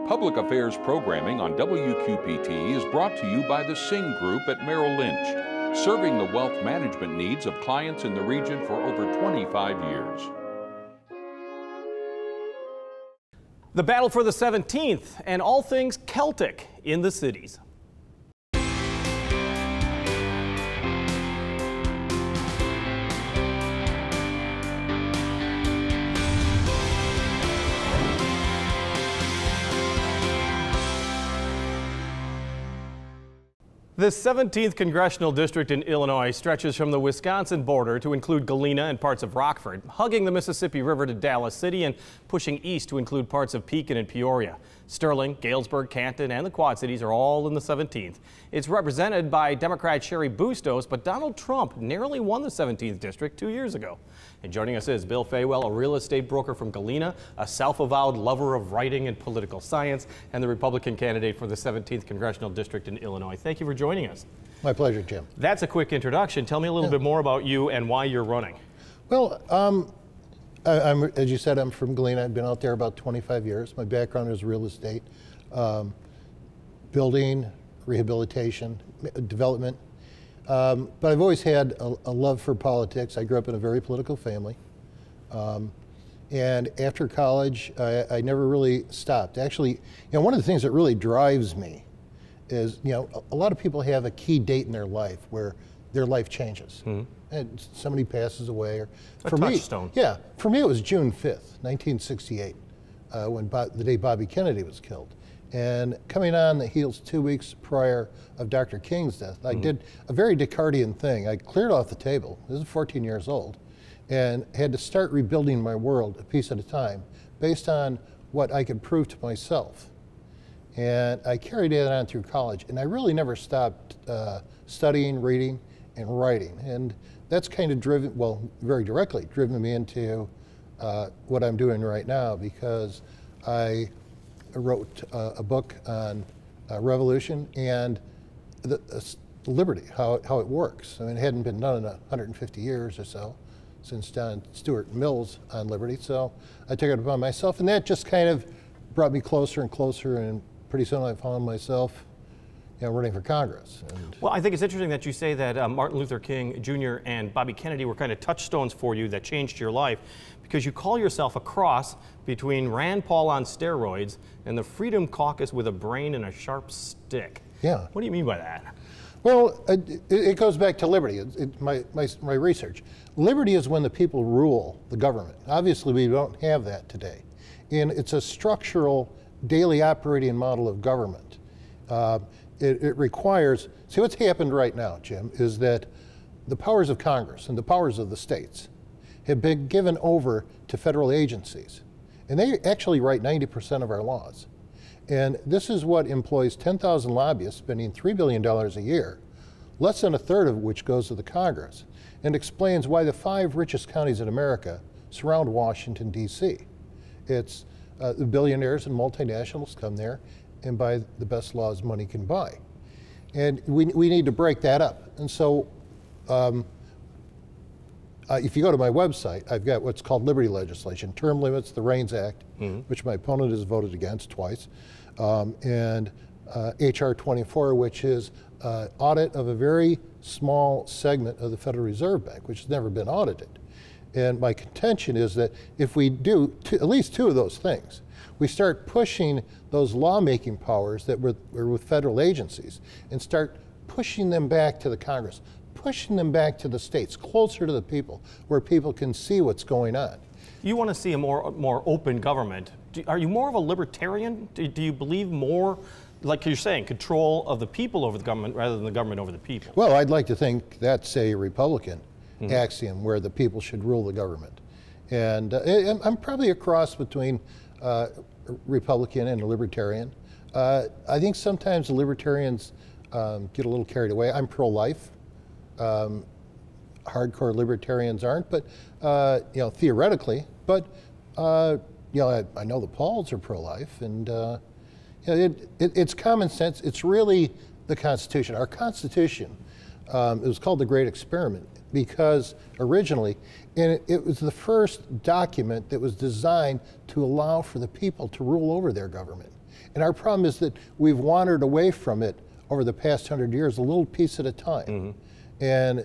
Public affairs programming on WQPT is brought to you by the Singh Group at Merrill Lynch, serving the wealth management needs of clients in the region for over 25 years. The battle for the 17th and all things Celtic in the cities. The 17th Congressional District in Illinois stretches from the Wisconsin border to include Galena and parts of Rockford, hugging the Mississippi River to Dallas City and pushing east to include parts of Pekin and Peoria. Sterling, Galesburg, Canton, and the Quad Cities are all in the 17th. It's represented by Democrat Cheri Bustos, but Donald Trump narrowly won the 17th district 2 years ago. And joining us is Bill Faywell, a real estate broker from Galena, a self-avowed lover of writing and political science, and the Republican candidate for the 17th Congressional District in Illinois. Thank you for joining us. My pleasure, Jim. That's a quick introduction. Tell me a little bit more about you and why you're running. Well, as you said, I'm from Galena. I've been out there about 25 years. My background is real estate, building, rehabilitation, development. But I've always had a love for politics. I grew up in a very political family. And after college, I never really stopped. Actually, one of the things that really drives me is, a lot of people have a key date in their life where their life changes. Mm-hmm. And somebody passes away. Or for touchstone. Yeah, for me it was June 5th, 1968, when the day Bobby Kennedy was killed. And coming on the heels 2 weeks prior of Dr. King's death, I did a very Descartesian thing. I cleared off the table. This is 14 years old, and had to start rebuilding my world a piece at a time based on what I could prove to myself. And I carried it on through college, and I really never stopped studying, reading, and writing. And that's kind of driven, well, very directly driven me into what I'm doing right now, because I wrote a book on revolution and the liberty, how it works. I mean, it hadn't been done in 150 years or so since John Stuart Mill's on liberty. So I took it upon myself, and that just kind of brought me closer and closer, and pretty soon I found myself running for Congress. Well, I think it's interesting that you say that Martin Luther King Jr. and Bobby Kennedy were kind of touchstones for you that changed your life, because you call yourself a cross between Rand Paul on steroids and the Freedom Caucus with a brain and a sharp stick. Yeah. What do you mean by that? Well, it goes back to liberty. My research. Liberty is when the people rule the government. Obviously, we don't have that today. And it's a structural, daily operating model of government. It requires, see what's happened right now, Jim, is that the powers of Congress and the powers of the states have been given over to federal agencies. And they actually write 90% of our laws. And this is what employs 10,000 lobbyists spending $3 billion a year, less than a third of which goes to the Congress, and explains why the 5 richest counties in America surround Washington, D.C. It's the billionaires and multinationals come there and buy the best laws money can buy. And we need to break that up. And so if you go to my website, I've got what's called liberty legislation, term limits, the REINS Act, which my opponent has voted against twice, and HR 24, which is audit of a very small segment of the Federal Reserve Bank, which has never been audited. And my contention is that if we do at least 2 of those things, we start pushing those lawmaking powers that were with federal agencies and start pushing them back to the Congress, pushing them back to the states, closer to the people, where people can see what's going on. You want to see a more open government. Are you more of a libertarian? Do you believe more, like you're saying, control of the people over the government rather than the government over the people? Well, I'd like to think that's a Republican axiom, where the people should rule the government. And I'm probably a cross between Republican and a libertarian. I think sometimes the libertarians get a little carried away. I'm pro-life. Hardcore libertarians aren't, but theoretically. But I know the Pauls are pro-life, and it's common sense. It's really the Constitution. Our Constitution, it was called the Great Experiment because originally, and it was the first document that was designed to allow for the people to rule over their government. And our problem is that we've wandered away from it over the past 100 years, a little piece at a time. And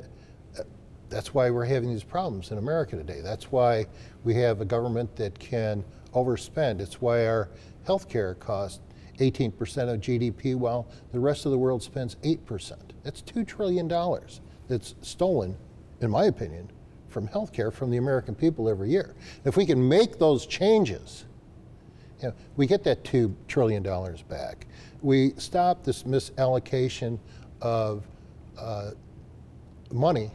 that's why we're having these problems in America today. That's why we have a government that can overspend. It's why our healthcare costs 18% of GDP while the rest of the world spends 8%. That's $2 trillion that's stolen, in my opinion, from healthcare from the American people every year. If we can make those changes, we get that $2 trillion back. We stop this misallocation of money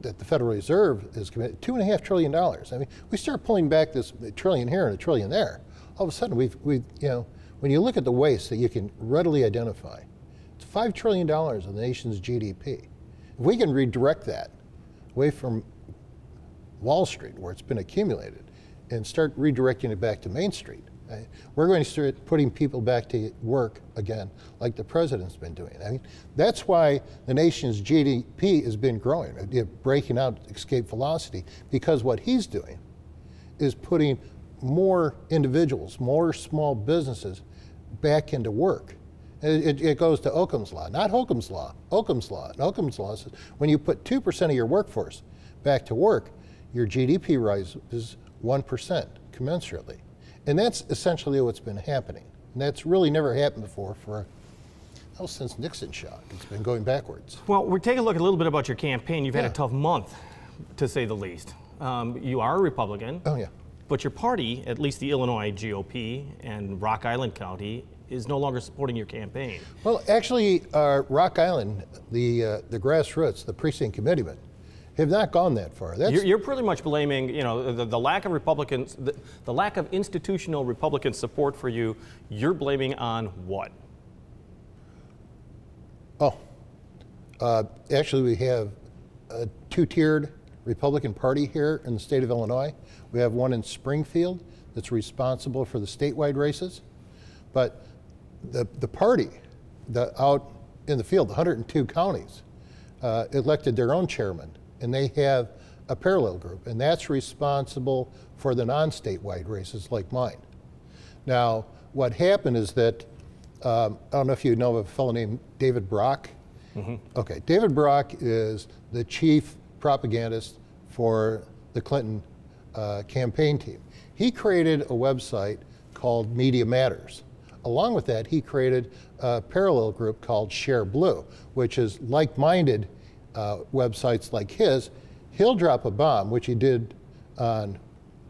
that the Federal Reserve is committed, $2.5 trillion. I mean, we start pulling back this trillion here and a trillion there. All of a sudden, when you look at the waste that you can readily identify, it's $5 trillion of the nation's GDP. If we can redirect that away from Wall Street, where it's been accumulated, and start redirecting it back to Main Street, we're going to start putting people back to work again, like the president's been doing. I mean, that's why the nation's GDP has been growing, breaking out escape velocity, because what he's doing is putting more individuals, more small businesses back into work. It goes to Occam's Law, not Holcomb's Law, Occam's Law. And Occam's Law says when you put 2% of your workforce back to work, your GDP rises 1% commensurately. And that's essentially what's been happening. And that's really never happened before since Nixon shock. It's been going backwards. Well, we're taking a look a little bit about your campaign. You've had a tough month, to say the least. You are a Republican. Oh, yeah. But your party, at least the Illinois GOP and Rock Island County, is no longer supporting your campaign. Well, actually, Rock Island, the grassroots, the precinct committeemen, have not gone that far. You're pretty much blaming, the lack of Republicans, the lack of institutional Republican support for you. You're blaming on what? Oh, actually, we have a two-tiered Republican Party here in the state of Illinois. We have one in Springfield that's responsible for the statewide races, but the party out in the field, the 102 counties, elected their own chairman, and they have a parallel group, and that's responsible for the non-statewide races like mine. Now, what happened is that, I don't know if you know of a fellow named David Brock. Okay, David Brock is the chief propagandist for the Clinton campaign team. He created a website called Media Matters. Along with that, he created a parallel group called Share Blue, which is like-minded websites like his. He'll drop a bomb, which he did on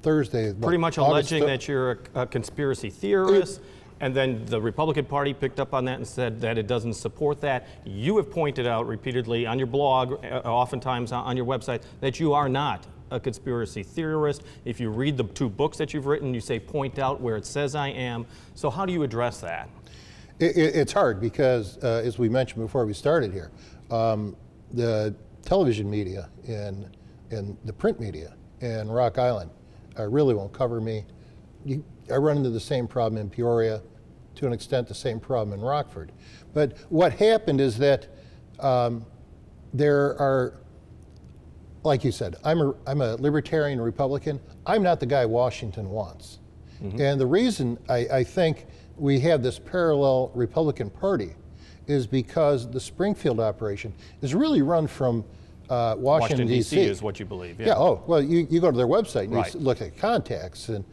Thursday. Pretty much alleging that you're a conspiracy theorist, and then the Republican Party picked up on that and said that it doesn't support that. You have pointed out repeatedly on your blog, oftentimes on your website, that you are not a conspiracy theorist. If you read the 2 books that you've written, you say point out where it says I am. So how do you address that? It's hard because, as we mentioned before we started here, the television media and the print media in Rock Island really won't cover me. I run into the same problem in Peoria, to an extent the same problem in Rockford. But what happened is that there are, like you said, I'm a libertarian Republican. I'm not the guy Washington wants. And the reason I think we have this parallel Republican Party is because the Springfield operation is really run from Washington, D.C. is what you believe. Yeah, well, you go to their website and right. You look at contacts, and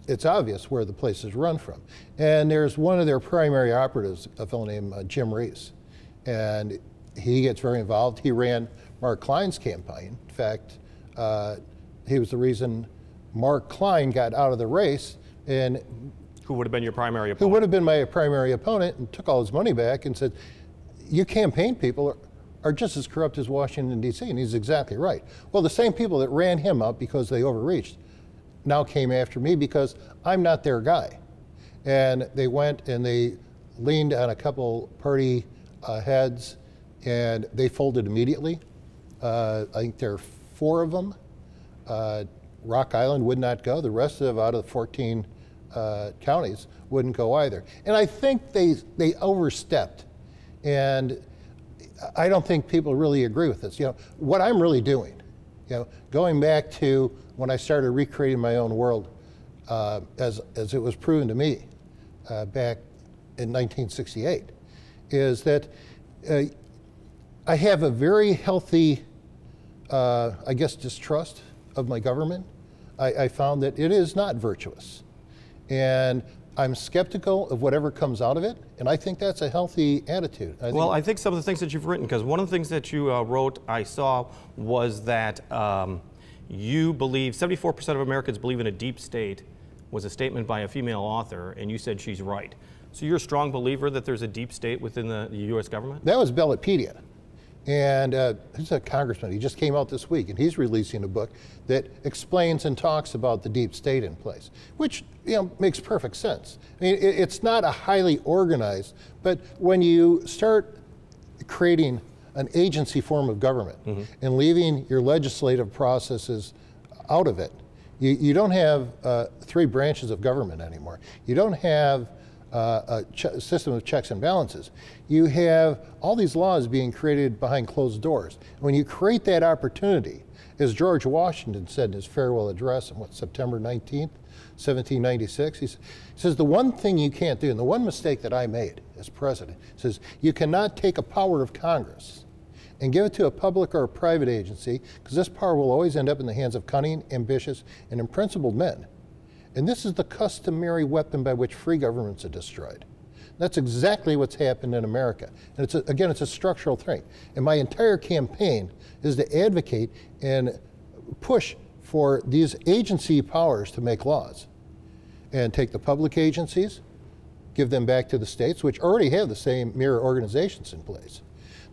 it's obvious where the place is run from. And there's one of their primary operatives, a fellow named Jim Reese, and he gets very involved. He ran Mark Klein's campaign. In fact, he was the reason Mark Klein got out of the race, and who would have been your primary opponent? Who would have been my primary opponent, and took all his money back and said, you campaign people are just as corrupt as Washington, D.C., and he's exactly right. Well, the same people that ran him up because they overreached now came after me because I'm not their guy. And they went and they leaned on a couple party heads, and they folded immediately. I think there are 4 of them. Rock Island would not go. The rest of them, out of the 14 counties, wouldn't go either. And I think they overstepped. And I don't think people really agree with this. What I'm really doing, going back to when I started recreating my own world, as it was proven to me back in 1968, is that I have a very healthy, I guess, distrust of my government. I found that it is not virtuous. And I'm skeptical of whatever comes out of it, and I think that's a healthy attitude. I think some of the things that you've written, because one of the things that you wrote, I saw, was that you believe 74% of Americans believe in a deep state, was a statement by a female author, and you said she's right. So you're a strong believer that there's a deep state within the U.S. government? That was Belletpedia. And he's a congressman. He just came out this week, and he's releasing a book that explains and talks about the deep state in place, which makes perfect sense. I mean, it's not a highly organized, but when you start creating an agency form of government and leaving your legislative processes out of it, you don't have three branches of government anymore. You don't have a system of checks and balances. You have all these laws being created behind closed doors. When you create that opportunity, as George Washington said in his farewell address on September 19th, 1796, he says, the one thing you can't do, and the one mistake that I made as president, says you cannot take a power of Congress and give it to a public or a private agency, because this power will always end up in the hands of cunning, ambitious, and unprincipled men. And this is the customary weapon by which free governments are destroyed. That's exactly what's happened in America. And again, it's a structural thing. And my entire campaign is to advocate and push for these agency powers to make laws and take the public agencies, give them back to the states, which already have the same mirror organizations in place.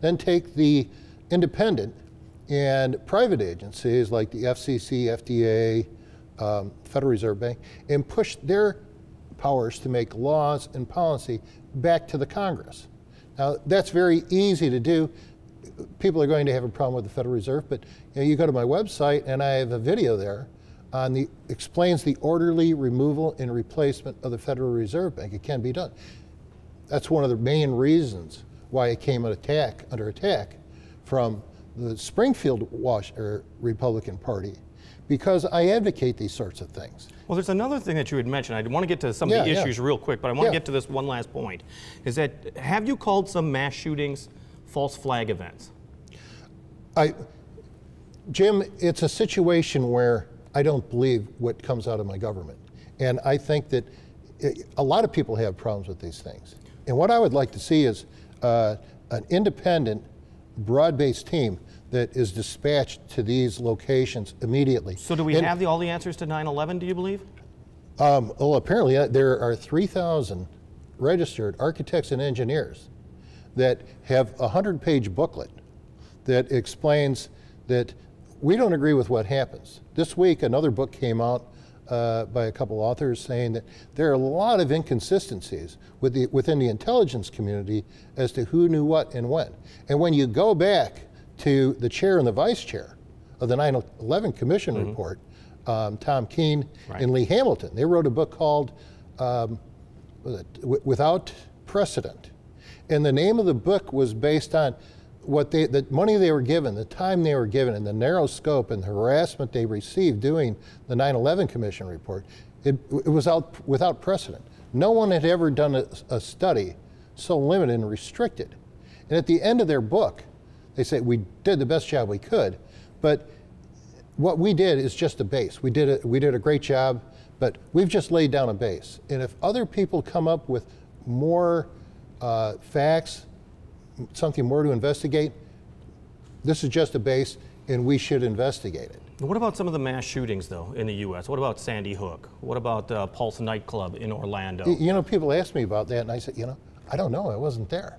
Then take the independent and private agencies like the FCC, FDA, Federal Reserve Bank, and push their powers to make laws and policy back to the Congress. Now, that's very easy to do. People are going to have a problem with the Federal Reserve, but you go to my website and I have a video there on explains the orderly removal and replacement of the Federal Reserve Bank. It can be done. That's one of the main reasons why it came under attack from the Springfield Republican Party, because I advocate these sorts of things. Well, there's another thing that you had mentioned. I want to get to some of the issues real quick, but I want to get to this one last point, is that have you called some mass shootings false flag events? Jim, it's a situation where I don't believe what comes out of my government. And I think that a lot of people have problems with these things. And what I would like to see is an independent, broad-based team that is dispatched to these locations immediately. So do we have all the answers to 9/11, do you believe? Well, apparently there are 3,000 registered architects and engineers that have a 100-page booklet that explains that we don't agree with what happens. This week, another book came out by a couple authors saying that there are a lot of inconsistencies within the intelligence community as to who knew what and when. And when you go back to the chair and the vice chair of the 9/11 Commission report, Tom Keene and Lee Hamilton, they wrote a book called Without Precedent. And the name of the book was based on the money they were given, the time they were given, and the narrow scope and the harassment they received doing the 9/11 Commission report. It was without precedent. No one had ever done a study so limited and restricted. And at the end of their book, they say, we did the best job we could, but what we did is just a base. We did a great job, but we've just laid down a base. And if other people come up with more facts, something more to investigate, this is just a base, and we should investigate it. What about some of the mass shootings, though, in the U.S.? What about Sandy Hook? What about Pulse nightclub in Orlando? You know, people ask me about that, and I said, I don't know. I wasn't there.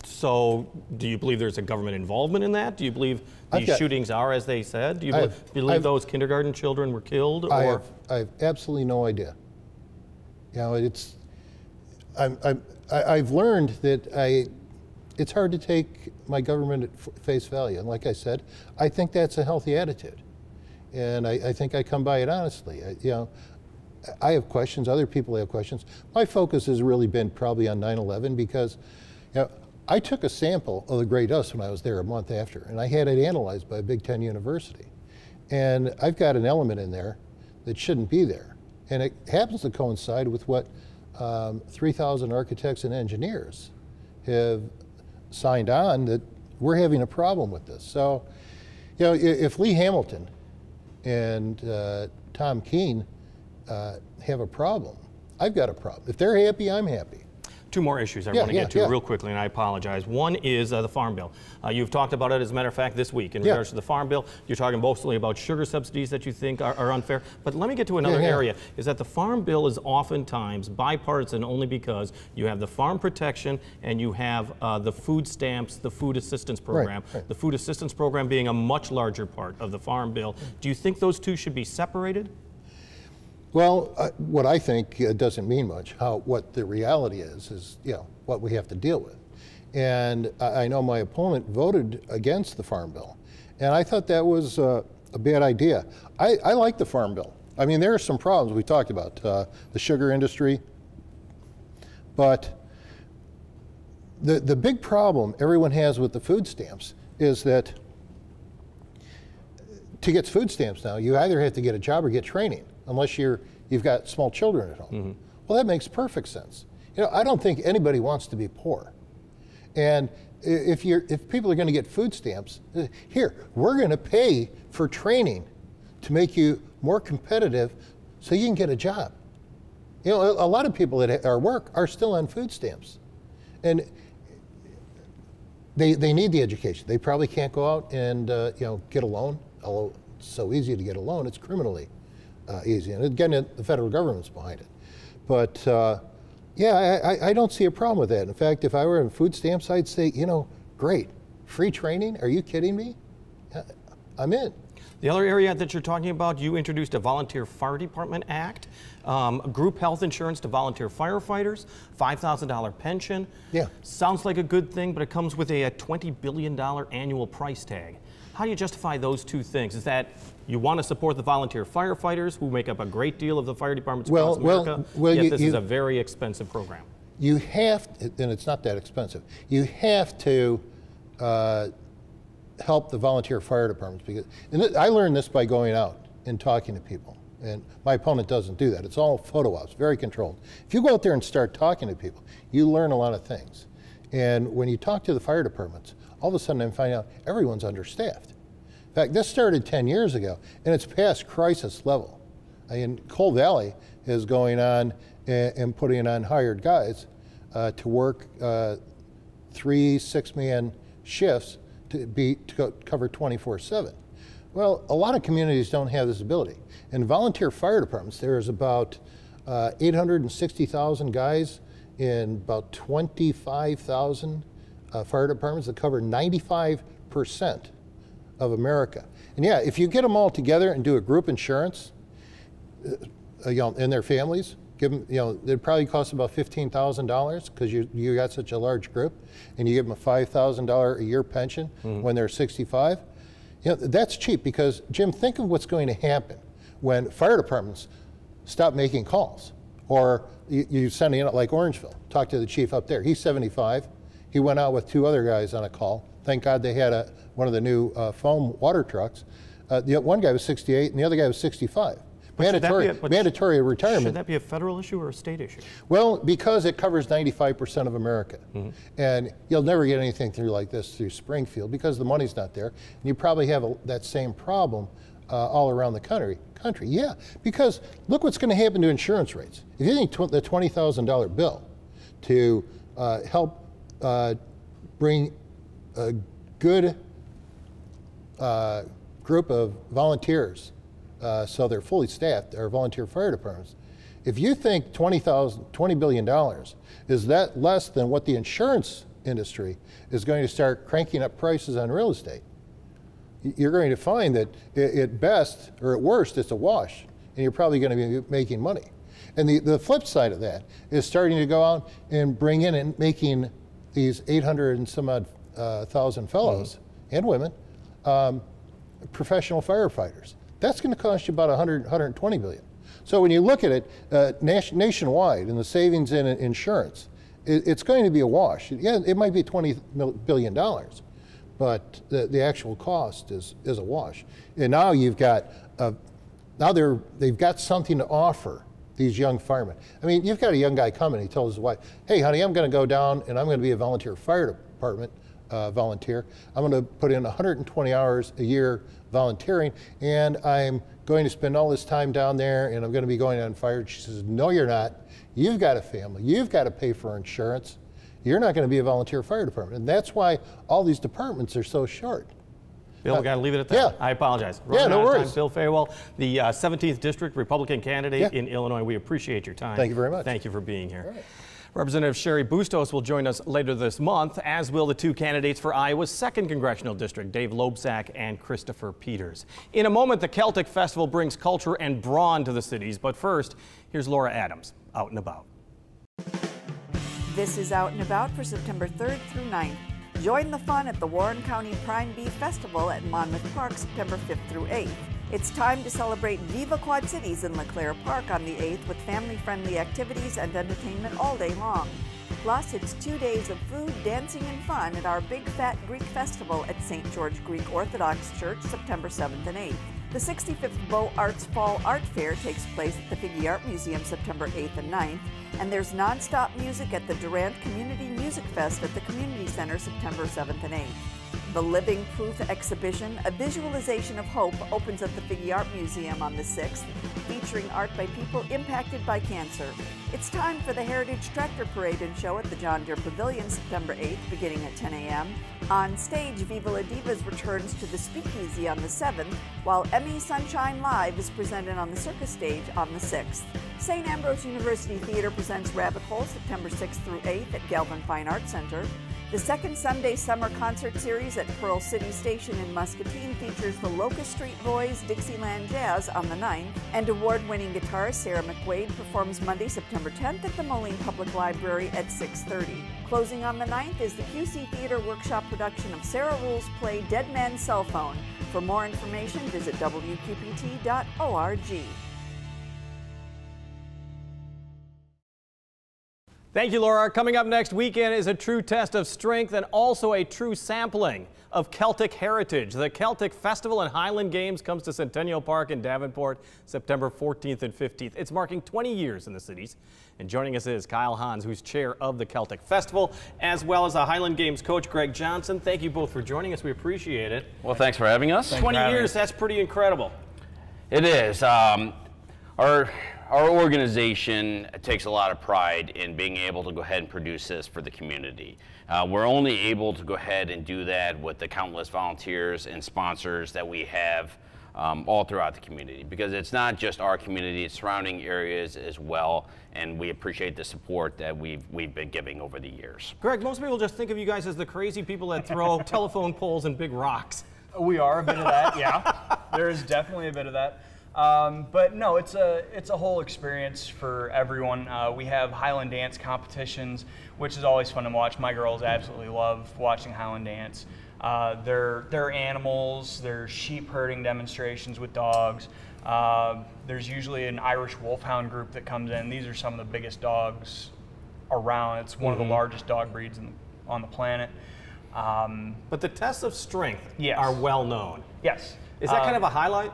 So do you believe there's a government involvement in that? Do you believe these shootings are as they said? Do you believe those kindergarten children were killed? Or? I have absolutely no idea. I've learned that it's hard to take my government at face value. And like I said, I think that's a healthy attitude. And I think I come by it honestly. I have questions, other people have questions. My focus has really been probably on 9/11 because I took a sample of the gray dust when I was there a month after, and I had it analyzed by a Big Ten university. And I've got an element in there that shouldn't be there. And it happens to coincide with what 3,000 architects and engineers have signed on, that we're having a problem with this. So, you know, if Lee Hamilton and Tom Keene have a problem, I've got a problem. If they're happy, I'm happy. Two more issues I want to get to real quickly, and I apologize. One is the Farm Bill. You've talked about it, as a matter of fact, this week in regards to the Farm Bill. You're talking mostly about sugar subsidies that you think are unfair. But let me get to another area, is that the Farm Bill is oftentimes bipartisan only because you have the farm protection and you have the food stamps, the food assistance program. The food assistance program being a much larger part of the Farm Bill. Do you think those two should be separated? Well, what I think doesn't mean much. What the reality is you know, what we have to deal with. And I know my opponent voted against the Farm Bill, and I thought that was a bad idea. I like the Farm Bill. I mean, there are some problems we talked about, the sugar industry, but the big problem everyone has with the food stamps is that to get food stamps now, you either have to get a job or get training, unless you've got small children at home. Well, that makes perfect sense. You know, I don't think anybody wants to be poor. And if people are going to get food stamps, here, we're going to pay for training to make you more competitive so you can get a job. You know, a lot of people at our work are still on food stamps. And they need the education. They probably can't go out and you know, get a loan, although it's so easy to get a loan, it's criminally easy. And again, the federal government's behind it. But yeah, I don't see a problem with that. In fact, if I were on food stamps, I'd say, you know, great. Free training? Are you kidding me? I'm in. The other area that you're talking about, you introduced a Volunteer Fire Department Act, group health insurance to volunteer firefighters, $5,000 pension. Yeah. Sounds like a good thing, but it comes with a $20 billion annual price tag. How do you justify those two things? Is that you want to support the volunteer firefighters who make up a great deal of the fire departments across America, yet this is a very expensive program? You have, and it's not that expensive, you have to help the volunteer fire departments, because and I learned this by going out and talking to people, and my opponent doesn't do that. It's all photo ops, very controlled. If you go out there and start talking to people, you learn a lot of things. And when you talk to the fire departments, all of a sudden I find out everyone's understaffed. In fact, this started 10 years ago, and it's past crisis level. I mean, Coal Valley is going on and putting on hired guys to work 3 6-man shifts to cover 24/7. Well, a lot of communities don't have this ability. In volunteer fire departments, there's about 860,000 guys in about 25,000 fire departments that cover 95% of America. And yeah, if you get them all together and do a group insurance, you know, and their families, give them, you know, it'd probably cost about $15,000 because you got such a large group, and you give them a $5,000 a year pension when they're 65. You know, that's cheap because, Jim, think of what's going to happen when fire departments stop making calls. Or you send in, like Orangeville, talk to the chief up there. He's 75. He went out with 2 other guys on a call. Thank God they had one of the new foam water trucks. The one guy was 68 and the other guy was 65. Mandatory retirement. Should that be a federal issue or a state issue? Well, because it covers 95% of America. And you'll never get anything through like this through Springfield because the money's not there. And you probably have that same problem all around the country. Yeah, because look what's going to happen to insurance rates. If you think the $20,000 bill to help bring a good group of volunteers so they're fully staffed, our volunteer fire departments. If you think $20 billion is that less than what the insurance industry is going to start cranking up prices on real estate, you're going to find that at best or at worst it's a wash, and you're probably going to be making money. And the flip side of that is starting to go out and bring in and making these 800 and some odd thousand fellows and women professional firefighters. That's going to cost you about $120 billion. So when you look at it nationwide and the savings in insurance, it's going to be a wash. Yeah, it might be $20 billion, but the actual cost is a wash. And now you've got they've got something to offer these young firemen. I mean, you've got a young guy coming, he tells his wife, hey honey, I'm gonna go down and I'm gonna be a volunteer fire department volunteer. I'm gonna put in 120 hours a year volunteering, and I'm going to spend all this time down there, and I'm gonna be going on fire. She says, no you're not. You've got a family, you've got to pay for insurance. You're not gonna be a volunteer fire department. And that's why all these departments are so short. Bill, we got to leave it at that. Yeah. I apologize. Yeah, no worries. Bill Farewell, the 17th District Republican candidate Yeah. in Illinois. We appreciate your time. Thank you very much. Thank you for being here. All right. Representative Sherry Bustos will join us later this month, as will the two candidates for Iowa's 2nd Congressional District, Dave Loebsack and Christopher Peters. In a moment, the Celtic Festival brings culture and brawn to the cities, but first, here's Laura Adams, Out and About. This is Out and About for September 3rd through 9th. Join the fun at the Warren County Prime Beef Festival at Monmouth Park September 5th through 8th. It's time to celebrate Viva Quad Cities in LeClaire Park on the 8th with family-friendly activities and entertainment all day long. Plus, it's 2 days of food, dancing, and fun at our Big Fat Greek Festival at St. George Greek Orthodox Church September 7th and 8th. The 65th Bow Arts Fall Art Fair takes place at the Figge Art Museum September 8th and 9th, and there's nonstop music at the Durant Community Music Fest at the Community Center September 7th and 8th. The Living Proof exhibition, A Visualization of Hope, opens at the Figge Art Museum on the 6th, featuring art by people impacted by cancer. It's time for the Heritage Tractor Parade and Show at the John Deere Pavilion September 8th, beginning at 10 a.m. On stage, Viva La Divas returns to the Speakeasy on the 7th, while Emmy Sunshine Live is presented on the Circus stage on the 6th. St. Ambrose University Theater presents Rabbit Hole September 6th through 8th at Galvin Fine Arts Center. The second Sunday Summer Concert Series at Pearl City Station in Muscatine features the Locust Street Boys Dixieland Jazz on the 9th, and award-winning guitarist Sarah McQuaid performs Monday, September 10th at the Moline Public Library at 6:30. Closing on the 9th is the QC Theater Workshop production of Sarah Rule's play Dead Man's Cell Phone. For more information, visit wqpt.org. Thank you, Laura. Coming up next weekend is a true test of strength and also a true sampling of Celtic heritage. The Celtic Festival and Highland Games comes to Centennial Park in Davenport September 14th and 15th. It's marking 20 years in the cities. And joining us is Kyle Hans, who's chair of the Celtic Festival, as well as the Highland Games coach, Greg Johnson. Thank you both for joining us. We appreciate it. Well, thanks for having us. 20 years, that's pretty incredible. It is. Our organization takes a lot of pride in being able to go ahead and produce this for the community. We're only able to go ahead and do that with the countless volunteers and sponsors that we have all throughout the community, because it's not just our community, it's surrounding areas as well, and we appreciate the support that we've been giving over the years. Greg, most people just think of you guys as the crazy people that throw telephone poles and big rocks. We are a bit of that, yeah. There is definitely a bit of that. But no, it's a whole experience for everyone. We have Highland dance competitions, which is always fun to watch. My girls absolutely love watching Highland dance. They're animals, there's sheep herding demonstrations with dogs. There's usually an Irish wolfhound group that comes in. These are some of the biggest dogs around. It's one of the largest dog breeds on the planet. But the tests of strength Yes. are well known. Yes. Is that kind of a highlight?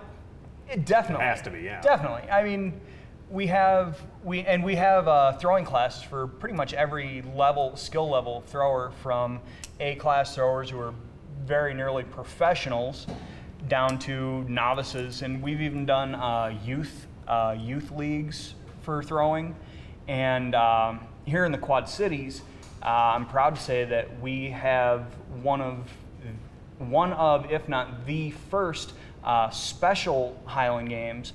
It definitely Has to be, yeah. Definitely. I mean, we have throwing classes for pretty much every skill level thrower, from A-class throwers who are very nearly professionals down to novices, and we've even done youth leagues for throwing. And here in the Quad Cities, I'm proud to say that we have one of, if not the first, special Highland Games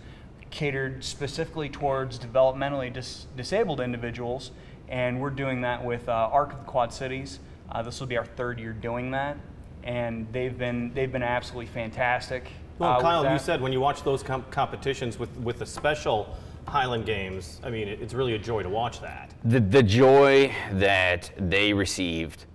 catered specifically towards developmentally disabled individuals, and we're doing that with ARC of the Quad Cities. This will be our 3rd year doing that, and they've been absolutely fantastic. Well, Kyle, you said when you watch those competitions with the special Highland Games, I mean, it's really a joy to watch that. The joy that they received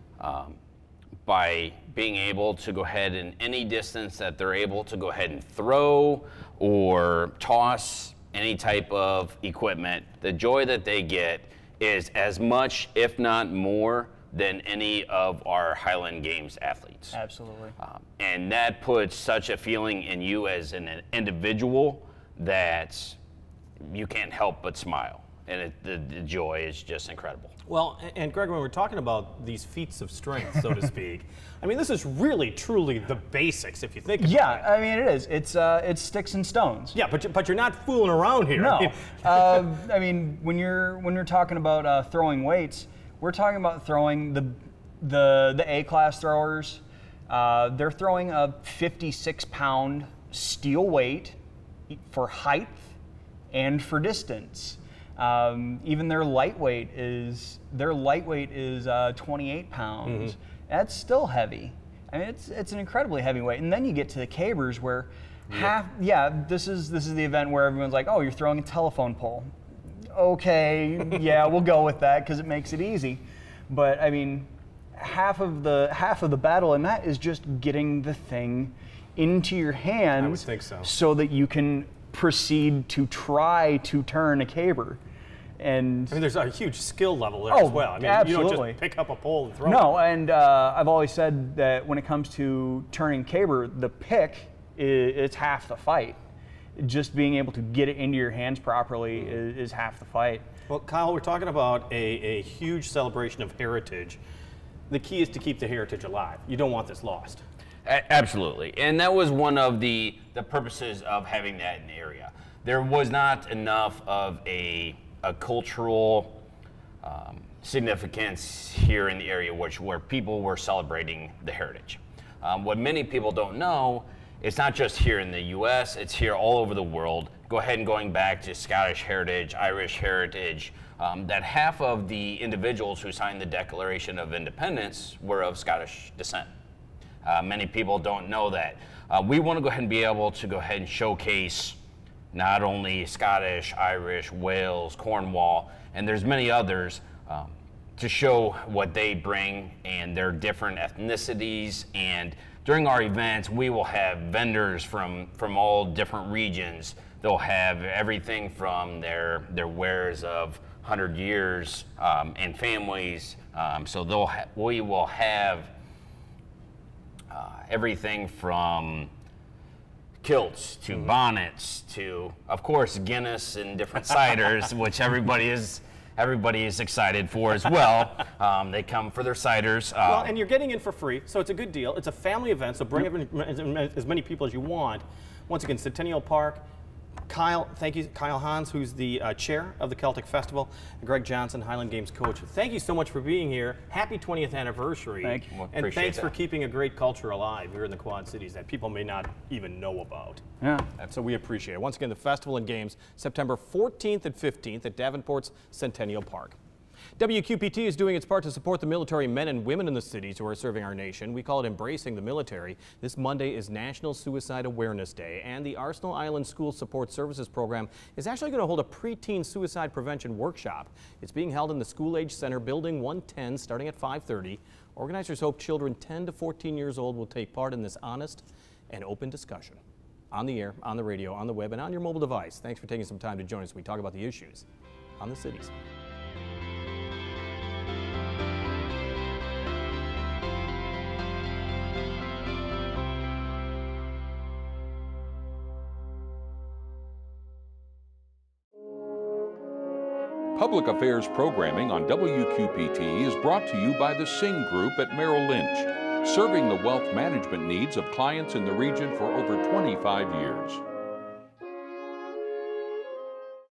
by being able to go ahead in any distance that they're able to go ahead and throw or toss any type of equipment, the joy that they get is as much, if not more, than any of our Highland Games athletes. Absolutely. And that puts such a feeling in you as an individual that you can't help but smile. And the joy is just incredible. Well, and Greg, when we're talking about these feats of strength, so to speak, I mean, this is really, truly the basics, if you think about it. Yeah, I mean, it is. It's sticks and stones. Yeah, but you're not fooling around here. No. I mean, when you're talking about throwing weights, we're talking about throwing the A-class throwers. They're throwing a 56-pound steel weight for height and for distance. Even their lightweight is 28 pounds. Mm-hmm. That's still heavy. I mean, it's an incredibly heavy weight. And then you get to the cabers where this is the event where everyone's like, oh, you're throwing a telephone pole. Okay, yeah, we'll go with that because it makes it easy. But I mean, half of the battle in that is just getting the thing into your hands. I would think so. So that you can proceed to try to turn a caber. And I mean, there's a huge skill level there as well. I mean, absolutely. You don't just pick up a pole and throw it. No, and I've always said that when it comes to turning caber, the pick it's half the fight. Just being able to get it into your hands properly is half the fight. Well, Kyle, we're talking about a huge celebration of heritage. The key is to keep the heritage alive. You don't want this lost. Absolutely, and that was one of the purposes of having that in the area. There was not enough of a cultural significance here in the area where people were celebrating the heritage. What many people don't know, it's not just here in the U.S., it's here all over the world. Go ahead and going back to Scottish heritage, Irish heritage, that half of the individuals who signed the Declaration of Independence were of Scottish descent. Many people don't know that. We want to go ahead and be able to go ahead and showcase not only Scottish, Irish, Wales, Cornwall, and there's many others, to show what they bring and their different ethnicities. And during our events, we will have vendors from all different regions. They'll have everything from their wares of 100 years and families. So we will have everything from kilts to bonnets to, of course, Guinness and different ciders, which everybody is excited for as well. They come for their ciders. Well, and you're getting in for free, so it's a good deal. It's a family event, so bring as many people as you want. Once again, Centennial Park. Kyle, thank you. Kyle Hans, who's the chair of the Celtic Festival, and Greg Johnson, Highland Games coach. Thank you so much for being here. Happy 20th anniversary. Thank you. Well, and thanks that. for keeping a great culture alive here in the Quad Cities that people may not even know about. Yeah. So we appreciate it. Once again, the festival and games, September 14th and 15th at Davenport's Centennial Park. WQPT is doing its part to support the military men and women in the cities who are serving our nation. We call it Embracing the Military. This Monday is National Suicide Awareness Day, and the Arsenal Island School Support Services Program is actually going to hold a preteen suicide prevention workshop. It's being held in the School Age Center, Building 110, starting at 5:30. Organizers hope children 10 to 14 years old will take part in this honest and open discussion. On the air, on the radio, on the web, and on your mobile device. Thanks for taking some time to join us. We talk about the issues on the cities. Public affairs programming on WQPT is brought to you by the Sing Group at Merrill Lynch, serving the wealth management needs of clients in the region for over 25 years.